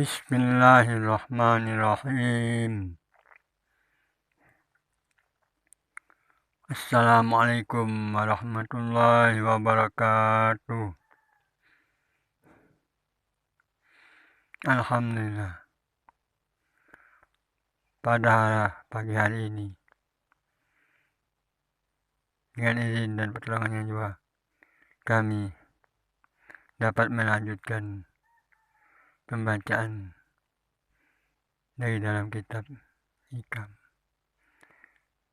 Bismillahirrahmanirrahim. Assalamualaikum warahmatullahi wabarakatuh. Alhamdulillah, pada pagi hari ini dengan izin dan pertolongannya juga kami dapat melanjutkan pembacaan dari dalam kitab Hikam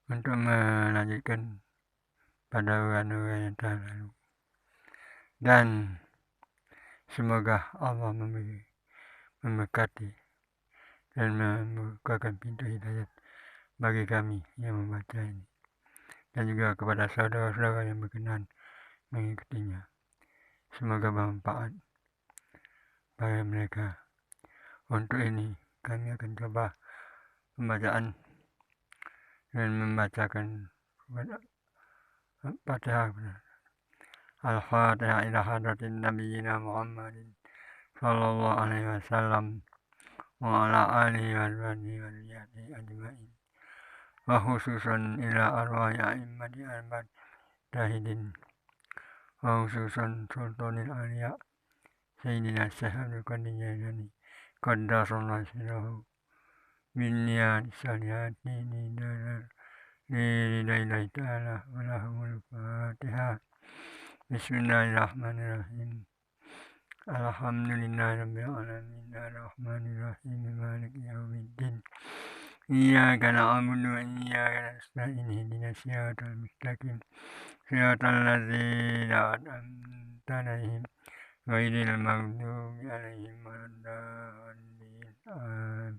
untuk melanjutkan pada uraian-uraian yang telah lalu, dan semoga Allah memberkati dan membukakan pintu hidayat bagi kami yang membaca ini, dan juga kepada saudara-saudara yang berkenan mengikutinya. Semoga bermanfaat bagi mereka. Untuk ini kami akan coba pembacaan dan membacakan Fatihah. Al-Fatihah ila hadratin Nabiyyina Muhammadin sallallahu alaihi wasallam wa ala alihi wa sahbihi wa dzurriyyatihi ajma'in, wa khususan ila arwahi a'immati arba'at syahidin, wa khususan sultanil awliya Sayyidina Syekh Abdul Qadir Jailani qaddasallahu sirrahu bin niyati salihati lillahi ta'ala wa lahumul Fatihah. Bismillahirrahmanirrahim. Alhamdulillahi rabbil alamin arrahmanirrahim maliki yaumiddin. Iyyaka na'budu wa iyyaka nasta'in ihdinas siratal mustaqim siratal ladzina an'amta 'alaihim ghairil maghdubi 'alaihim waladdallin. Amin.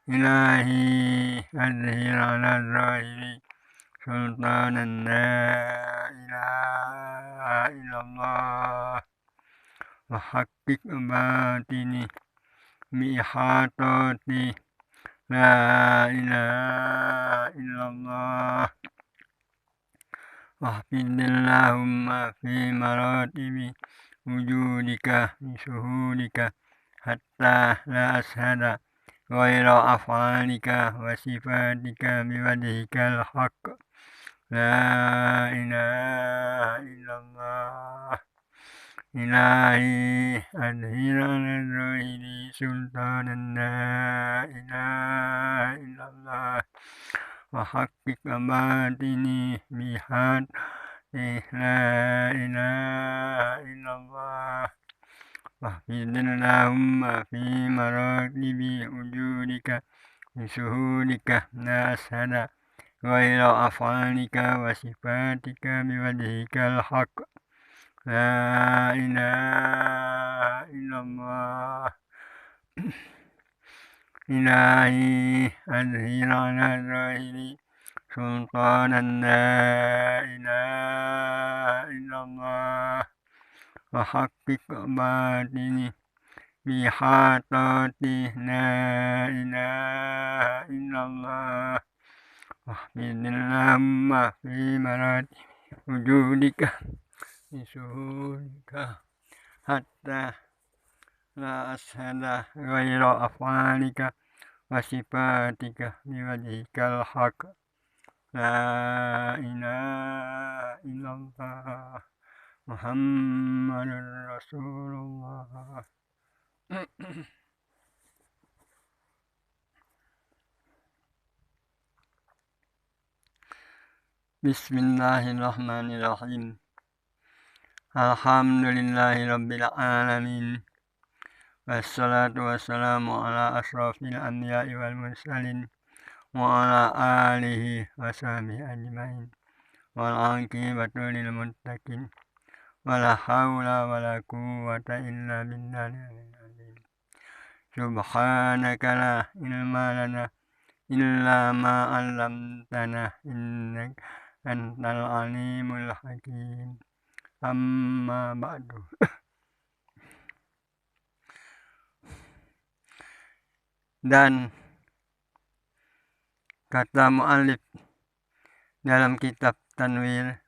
Ilahi azhir 'ala zahiri sultanan la ilaha illallah wa haqqik batini bihatati la ilaha illallah wahfidillahumma fi maratibi wujudika bisuhudika hatta la ashada ghaira af'alika wa sifatika biwajhikal haqq la ilaha illallah. Ilahi adhir ala zahiri sultanan la ilaha illallah wa haqqik batini bihat la ilaha illallah wahfidillahumma fi maratibi wujudika bisuhudika la ashada ghaira af'alika wa sifatika biwajhikal haqq la ilaha illallah. Ilahi azhir ala zahiri sultanan la ilaha illallah wa haqqik batini bihatati la ilaha illallah wahfidillahumma fi marati wujudika bisuhudika hatta la ashada ghaira af'alika wa sifatika biwajhikal haqq la ilaha illallah Muhammadur Rasulullah. Bismillahirrahmanirrahim. Alhamdulillahi rabbil alamin. Wassalatu wassalamu ala asrafil anbiya'i wal mursalin wa ala alihi wa sahbihi ajma'in. Wal aqibatu lil muttaqin. Wala haula wala quwwata illa billahil azim. Subhanaka la ilma lana illa ma 'allamtana innaka antal alimul hakim. Amma ba'du. Dan kata mu'allif dalam kitab Tanwir,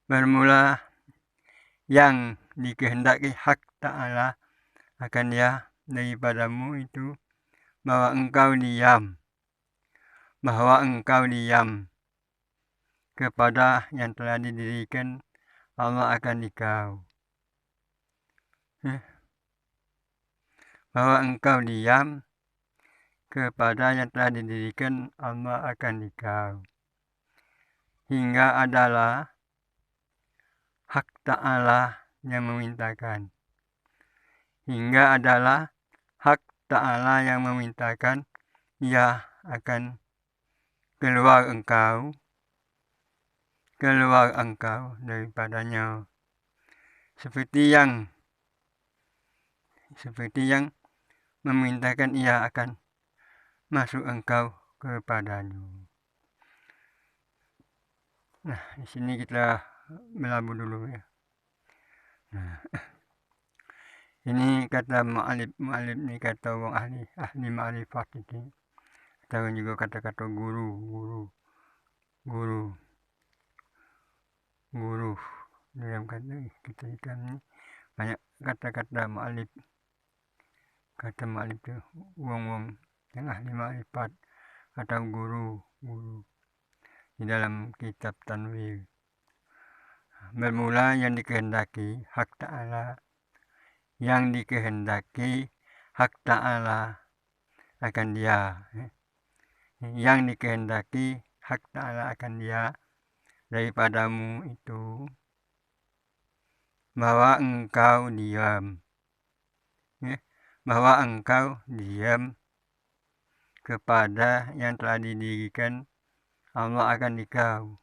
bermula yang dikehendaki hak ta'ala akan dia daripadamu itu bahwa engkau diam kepada yang telah didirikan Allah akan dikau. Bahwa engkau diam kepada yang telah didirikan Allah akan dikau. Hingga adalah hak Ta'ala yang memintakan. Hingga adalah hak Ta'ala yang memintakan ia akan keluar engkau daripadanya. Seperti yang memintakan ia akan masuk engkau kepadanya. Nah, di sini kita melabuh dulu ya. Nah, ini kata mu'alif ni kata orang ahli ma'rifat itu. Atau juga kata-kata guru. Dalam kata kita ni banyak kata-kata mu'alif. Kata mu'alif tu wong yang ahli ma'rifat atau guru di dalam kitab Tanwir. Bermula yang dikehendaki hak Ta'ala akan dia. Yang dikehendaki hak Ta'ala akan dia daripadamu itu bahwa engkau diam. Bahwa engkau diam kepada yang telah didirikan Allah akan dikau.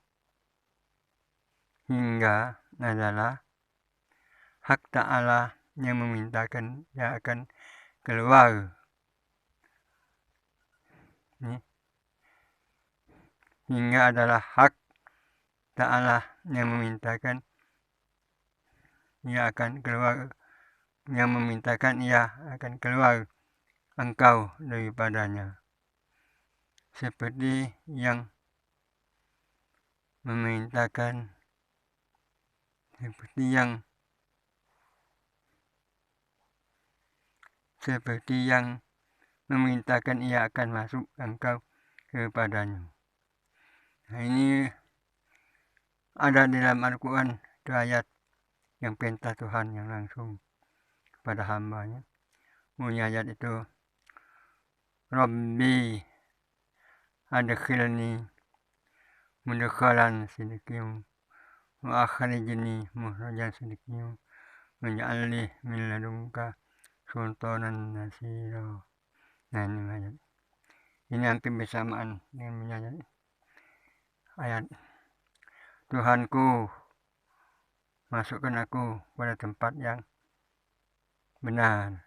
Hingga adalah hak Ta'ala yang memintakan yang akan keluar. Hingga adalah hak Ta'ala yang memintakan ia akan keluar, yang memintakan ia akan keluar engkau daripadanya. Seperti yang memintakan ia akan masuk engkau kepadanya. Nah, ini ada di dalam Al-Quran itu ayat yang perintah Tuhan yang langsung kepada hambanya. Bunyi ayat itu, Rabbi adkhilni mudkhalan sidqin wa akhrijni mukhrajan sidqin waj'alni min ladunka sultanan nasira. Nah, ini ayat. Ini hampir bersamaan dengan ayat Tuhanku, masukkan aku pada tempat yang benar.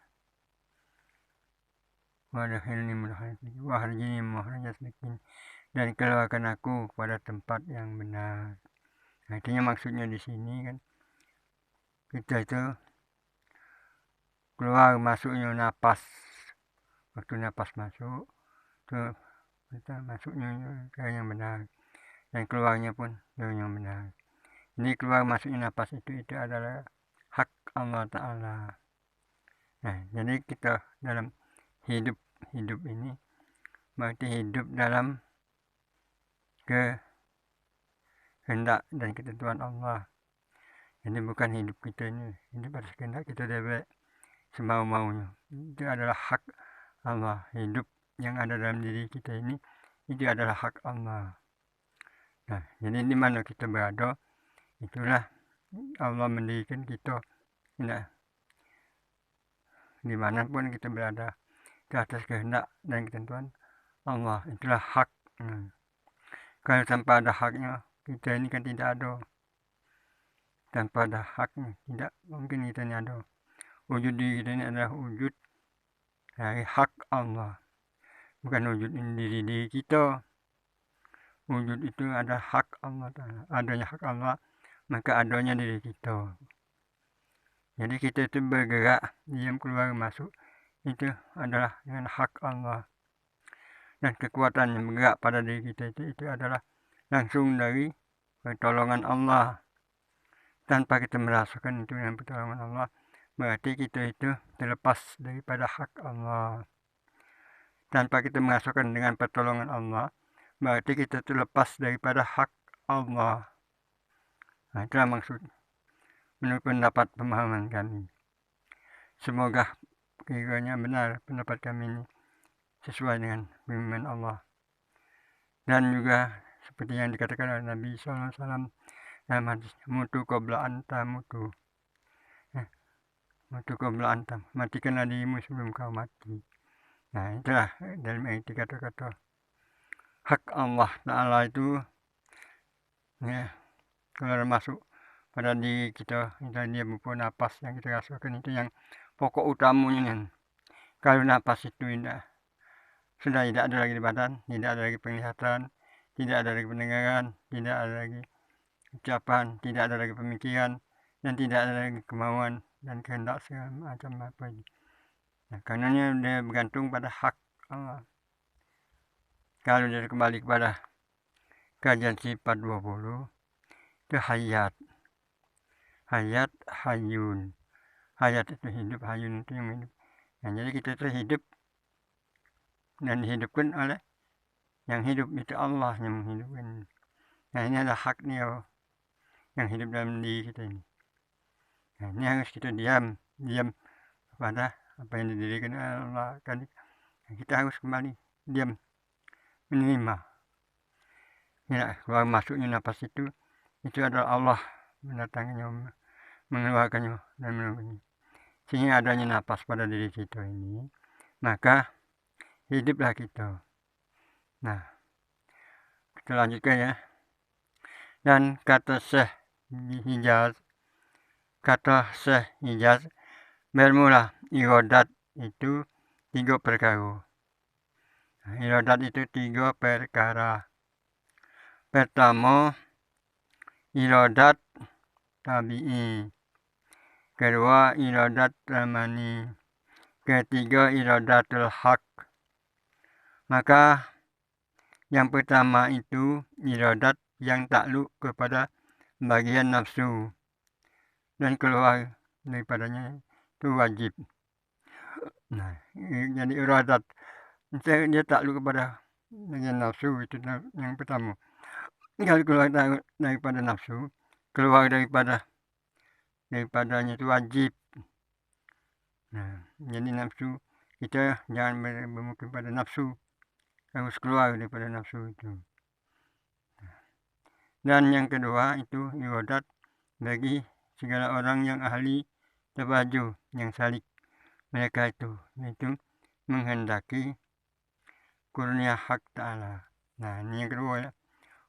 Wadkhilni mudkhalan sidqin wa akhrijni mukhrajan sidqin, dan keluarkan aku pada tempat yang benar. Nah, artinya maksudnya di sini kan kita itu keluar masuknya napas. Waktu napas masuk itu kita masuknya ke yang benar dan keluarnya pun ke yang benar. Ini keluar masuknya napas itu adalah hak Allah Ta'ala. Nah, jadi kita dalam hidup ini berarti hidup dalam kehendak dan ketentuan Allah. Jadi bukan hidup kita ini hidup atas kehendak kita dewek semau-maunya. Itu adalah hak Allah. Hidup yang ada dalam diri kita ini itu adalah hak Allah. Nah, jadi di mana kita berada, itulah Allah mendirikan kita. Nah, dimanapun kita berada, ke atas kehendak dan ketentuan Allah, itulah hak. Kalau tanpa ada haknya, kita ini kan tidak ada. Tanpa ada haknya, tidak mungkin kita ini ada. Wujud diri kita ini adalah wujud dari hak Allah, bukan wujud diri kita. Wujud itu adalah hak Allah Ta'ala. Adanya hak Allah, maka adanya diri kita. Jadi kita itu bergerak, diam, keluar, masuk, itu adalah dengan hak Allah. Dan kekuatan yang bergerak pada diri kita itu adalah langsung dari pertolongan Allah. Tanpa kita merasakan itu dengan pertolongan Allah, berarti kita itu terlepas daripada hak Allah. Tanpa kita merasakan dengan pertolongan Allah, berarti kita terlepas daripada hak Allah. Nah, itulah maksud menurut pendapat pemahaman kami. Semoga kiranya benar pendapat kami ini sesuai dengan firman Allah. Dan juga seperti yang dikatakan oleh Nabi SAW dalam hadis, mutu qabla anta mutu. Mutu qabla anta, matikanlah dirimu sebelum kau mati. Nah, itulah dalam arti kata-kata hak Allah Ta'ala itu, ya, kalau masuk pada diri kita, dia berupa napas yang kita rasakan, itu yang pokok utamanya. Kalau napas itu sudah tidak ada lagi di badan, tidak ada lagi penglihatan, tidak ada lagi pendengaran, tidak ada lagi ucapan, tidak ada lagi pemikiran, dan tidak ada lagi kemauan dan kehendak segala macam apa ini. Nah, karenanya dia bergantung pada hak Allah. Kalau dia kembali kepada kajian sifat 20, itu hayat. Hayat, hayun. Hayat itu hidup, hayun itu yang hidup. Nah, jadi kita itu hidup dan dihidupkan oleh yang hidup, itu Allah yang menghidupkan. Nah, ini adalah hak dia yang hidup dalam diri kita ini. Nah, ini harus kita diam pada apa yang didirikan Allah tadi. Nah, kita harus kembali diam, menerima. Ya, keluar masuknya napas itu adalah Allah mendatanginya, mengeluarkannya dan menunggunya. Sehingga adanya napas pada diri kita ini, maka hiduplah kita. Nah, kita lanjutkan ya. Dan kata Syekh Hijaz bermula irodat itu 3 perkara. Nah, irodat itu 3 perkara. Pertama, irodat tabi'i. Kedua, irodat zamani. Ketiga, irodatul haq. Maka yang pertama itu irodat yang takluk kepada bagian nafsu dan keluar daripadanya itu wajib. Nah, jadi irodat dia takluk kepada bagian nafsu, itu yang pertama. Kalau keluar daripada nafsu, keluar daripadanya itu wajib. Nah, jadi nafsu kita jangan bermukim pada nafsu, harus keluar daripada nafsu itu. Dan yang kedua itu irodat bagi segala orang yang ahli tabajuh, yang salik. Mereka itu menghendaki kurnia hak ta'ala. Nah, ini yang kedua ya.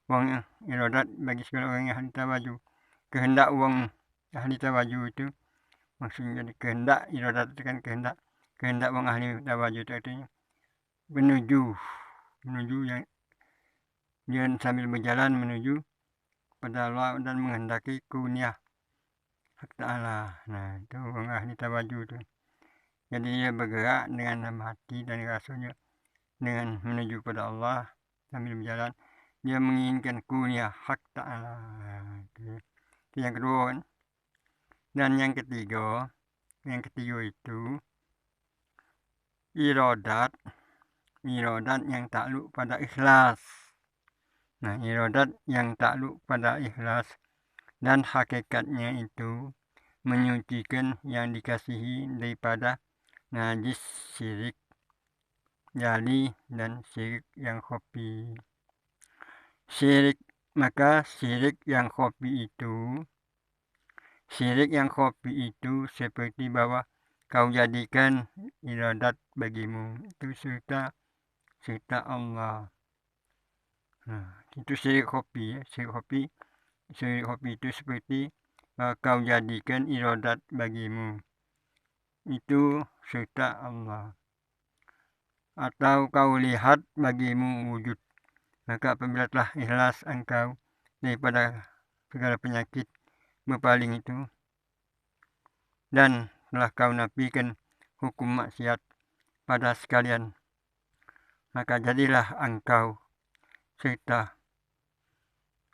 Uang irodat bagi segala orang yang ahli tabajuh. Kehendak uang ahli tabajuh itu maksudnya jadi kehendak, irodat itu kan kehendak uang ahli tabajuh itu artinya menuju yang dia sambil berjalan menuju pada Allah dan menghendaki kurnia hak ta'ala. Nah, itu orang ahli tabajuh itu. Jadi dia bergerak dengan hati dan rasanya dengan menuju pada Allah sambil berjalan. Dia menginginkan kurnia hak ta'ala. Itu yang kedua kan. Dan yang ketiga itu irodat yang takluk pada ikhlas. Nah, irodat yang takluk pada ikhlas dan hakikatnya itu menyucikan yang dikasihi daripada najis syirik jali dan syirik yang khafi. Maka syirik yang khafi itu seperti bahwa kau jadikan irodat bagimu itu serta Allah. Nah, itu syirik khafi ya. Syirik khafi itu seperti kau jadikan irodat bagimu itu serta Allah, atau kau lihat bagimu wujud. Maka apabila telah ikhlas engkau daripada segala penyakit berpaling itu dan telah kau nafikan hukum maksiat pada sekalian, maka jadilah engkau serta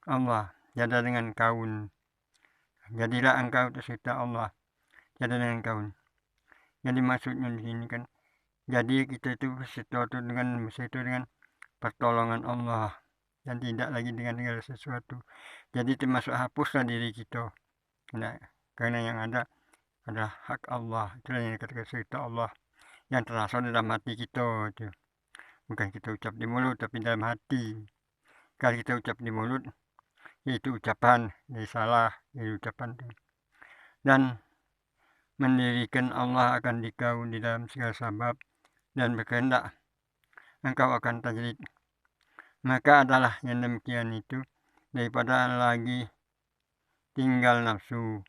Allah, jadilah engkau serta Allah. tiada dengan kaun. Jadi maksudnya di sini kan, jadi kita itu bersatu dengan pertolongan Allah dan tidak lagi dengan segala sesuatu. Jadi termasuk hapuslah diri kita. Nah, karena yang ada adalah hak Allah. Itulah yang dikatakan cerita Allah yang terasa dalam hati kita itu. Bukan kita ucap di mulut tapi dalam hati. Kalau kita ucap di mulut itu ucapan, jadi salah, jadi ucapan itu. Dan mendirikan Allah akan dikau di dalam segala sebab dan berkehendak engkau akan tajrid. Maka adalah yang demikian itu daripada lagi tinggal nafsu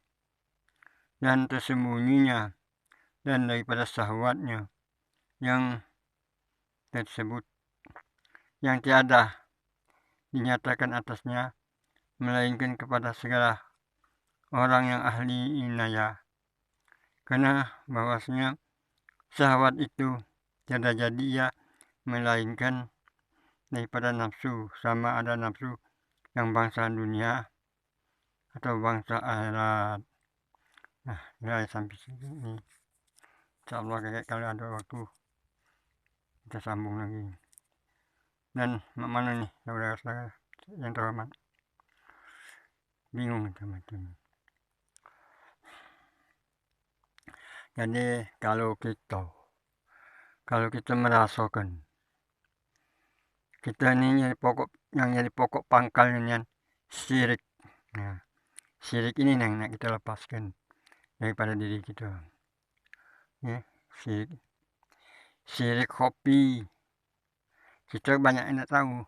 dan tersembunyinya dan daripada syahwatnya yang tersebut yang tiada dinyatakan atasnya melainkan kepada segala orang yang ahli inayah, karena bahwasanya syahwat itu tiada jadi ia melainkan daripada nafsu, sama ada nafsu yang bangsa dunia atau bangsa akhirat. Nah, ya sampai sini. Insyaallah kalau ada waktu kita sambung lagi. Dan mana nih saudara-saudara yang terhormat? Bingung teman-teman. Jadi kalau kita merasakan kita ini jadi pokok pangkalnya syirik. Nah, syirik ini yang nak kita lepaskan daripada diri kita. Ya, syirik kopi. Kita banyak yang tak tahu.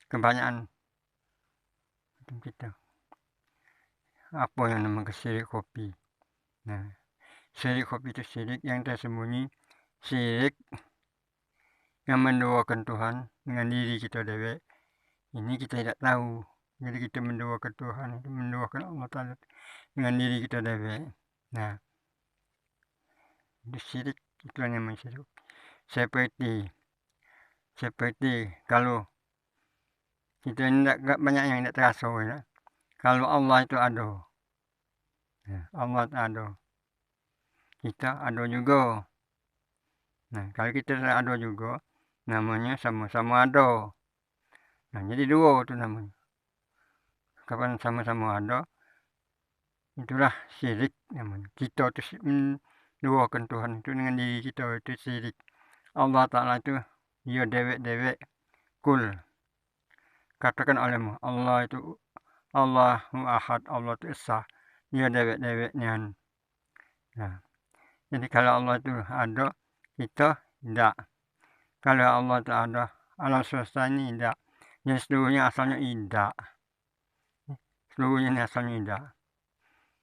Kebanyakan kita. Apa yang namanya syirik kopi? Nah, syirik kopi itu syirik yang tersembunyi, syirik yang menduakan Tuhan dengan diri kita dewek. Ini kita tidak tahu. Jadi kita menduakan Tuhan, menduakan Allah Ta'ala dengan diri kita dewek. Nah, itu syirik, itu namanya syirik. Seperti kalau kita tidak banyak yang tidak terasa ya. Kalau Allah itu ada, ya, Allah ada, kita ada juga. Nah, kalau kita ada juga, namanya sama-sama ada. Nah, jadi dua itu namanya. Kapan sama-sama ada, itulah syirik namanya. Kita itu menduakan Tuhan itu dengan diri kita itu syirik. Allah Ta'ala itu dia dewek-dewek kul. Katakan olehmu, Allah itu Allahu Ahad, Allah itu Esa. Dia dewek-deweknya. Nah, jadi kalau Allah itu ada, kita tidak. Kalau Allah itu ada, alam semesta ini tidak. Jadi seluruhnya asalnya tidak. Seluruhnya ini asalnya tidak.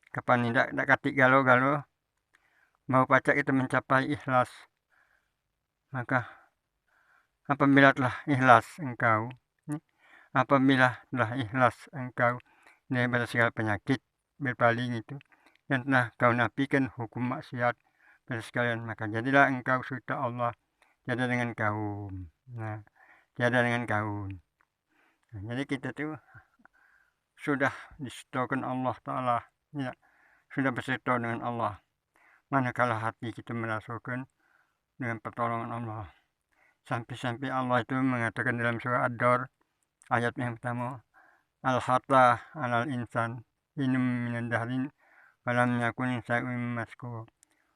Kapan tidak katik galau-galau, mau pacak kita mencapai ikhlas. Maka apabila telah ikhlas engkau, daripada segala penyakit berpaling itu, dan telah kau nafikan hukum maksiat pada sekalian, maka jadilah engkau serta Allah, tiada dengan kaum. Nah, tiada dengan kaum. Nah, jadi kita tuh sudah disertakan Allah Ta'ala, ya, sudah berserta dengan Allah. Manakala hati kita merasakan dengan pertolongan Allah. Sampai-sampai Allah itu mengatakan dalam surah Ad-Dar ayat yang pertama, Al-Hatta alal insan inum minan dahrin walam yakun syai'un mazkur.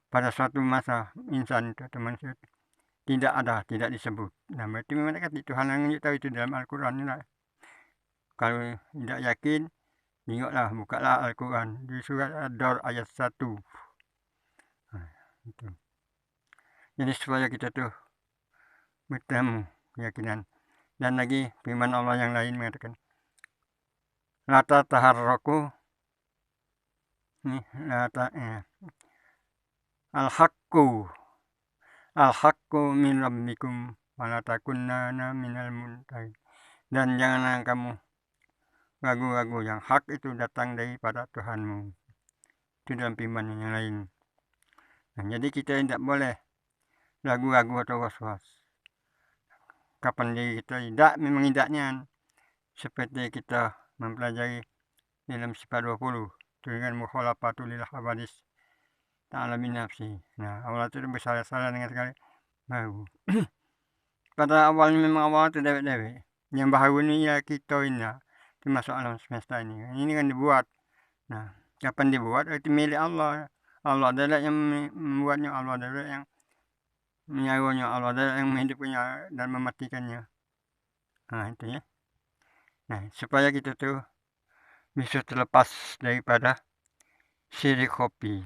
Pada suatu masa insan itu manusia tidak ada, tidak disebut. Nah, berarti memang Tuhan yang tahu itu dalam Al-Quran. Kalau tidak yakin, tengoklah, bukalah Al-Quran di surat Ad-Dar ayat 1. Nah, itu. Jadi supaya kita tuh bertemu keyakinan. Dan lagi firman Allah yang lain mengatakan, Lata taharraku Al-haqqu min rabbikum walatakunnana minal mumtarin. Dan janganlah kamu ragu-ragu, yang hak itu datang daripada Tuhanmu. Itu dalam firman yang lain. Nah, jadi kita tidak boleh ragu-ragu atau was-was. Kapan diri kita tidak, memang tidaknya. Seperti kita mempelajari dalam sifat 20 dengan mukhalafatul lil hawadis. ta'ala min nafsihi. Nah, Allah itu bersalah-salah dengan segala bahawa. Pada awalnya memang Allah itu dewek-dewek, yang bahawa ni ya kita ini termasuk alam semesta ini kan dibuat. Nah, kapan dibuat itu milik Allah. Allah adalah yang membuatnya, Allah adalah yang menyaranya, Allah adalah yang menghidupkannya dan mematikannya. Nah, itu ya. Nah, supaya kita tuh bisa terlepas daripada syirik kopi.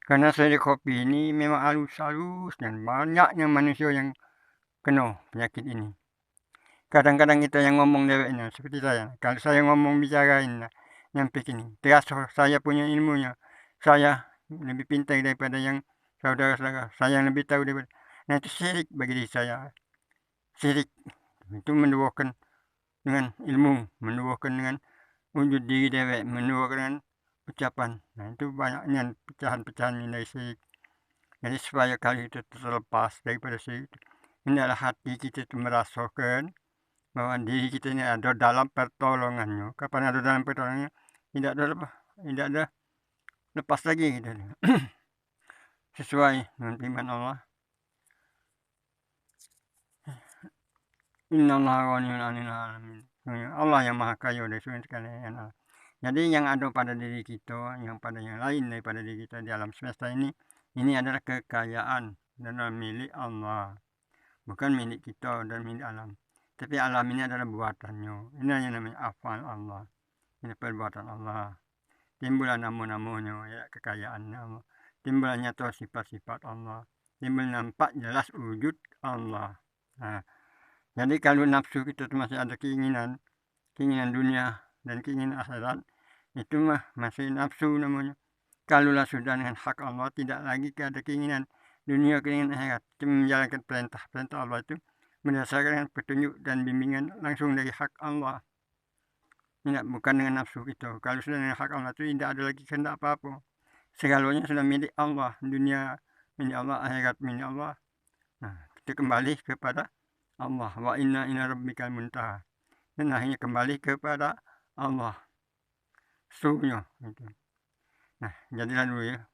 Karena syirik kopi ini memang halus-halus dan banyaknya manusia yang kena penyakit ini. Kadang-kadang kita yang ngomong deweknya seperti saya. Kalau saya ngomong bicarain nyampe sini, terasa saya punya ilmunya. Saya lebih pintar daripada yang saudara-saudara. Saya yang lebih tahu daripada. Nah, itu syirik bagi diri saya. Syirik itu menduakan dengan ilmu, menduakan dengan wujud diri dewek, menduakan dengan ucapan. Nah, itu banyaknya pecahan-pecahan dari syirik. Jadi supaya kali itu terlepas daripada syirik, hendaklah hati kita itu merasakan bahwa diri kita ini ada dalam pertolongannya. Kapan ada dalam pertolongannya, tidak ada lepas lagi kita. Sesuai dengan firman Allah. Innallaha ghaniyun 'anil 'alamin. Allah yang maha kaya dari segala sekalian. Jadi yang ada pada diri kita, yang pada yang lain daripada diri kita di alam semesta ini adalah kekayaan dan milik Allah. Bukan milik kita dan milik alam. Tapi alam ini adalah buatannya. Ini yang namanya afal Allah. Ini perbuatan Allah. Timbullah nama-namanya, ya, kekayaannya Allah. Timbullah nyata sifat-sifat Allah. Timbul nampak jelas wujud Allah. Nah, jadi kalau nafsu kita masih ada keinginan dunia dan keinginan akhirat, itu mah masih nafsu namanya. Kalaulah sudah dengan hak Allah, tidak lagi ada keinginan dunia, keinginan akhirat. Cuma menjalankan perintah Allah itu berdasarkan petunjuk dan bimbingan langsung dari hak Allah. Tidak, bukan dengan nafsu kita. Kalau sudah dengan hak Allah itu tidak ada lagi kehendak apa-apa. Segalanya sudah milik Allah. Dunia milik Allah, akhirat milik Allah. Nah, kita kembali kepada Allah. Wa inna ila rabbikal muntaha. Dan akhirnya kembali kepada Allah. Sesungguhnya. Gitu. Nah, jadilah dulu ya.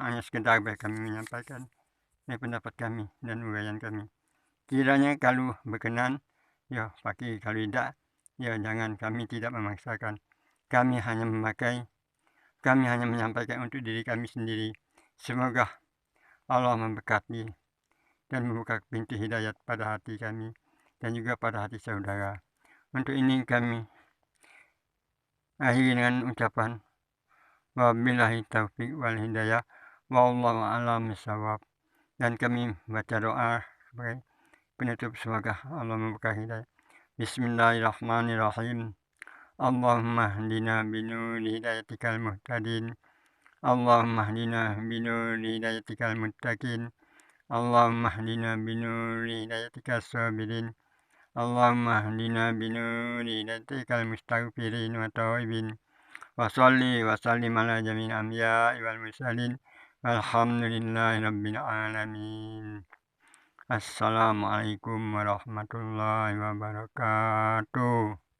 Hanya sekedar kami menyampaikan pendapat kami dan uraian kami. Kiranya kalau berkenan, ya pakai. Kalau tidak, ya jangan. Kami tidak memaksakan. Kami hanya menyampaikan untuk diri kami sendiri. Semoga Allah memberkati dan membuka pintu hidayat pada hati kami dan juga pada hati saudara. Untuk ini kami akhiri dengan ucapan wabillahi taufiq wal hidayah wallahu a'lam bishawab. Dan kami baca doa sebagai penutup, semoga Allah membuka hidayah. Bismillahirrahmanirrahim. Allahumma hdina binuri hidayatikal muhtadin. Allahumma hdina binuri hidayatikal muttaqin. Allahumma hdina binuri hidayatikal sabirin. Allahumma hdina binuri hidayatikal mustaghfirin wa tawibin. Wa salli wa sallim ala jami'il anbiya'i wal mursalin. Alhamdulillahi rabbil alamin. Assalamualaikum warahmatullahi wabarakatuh.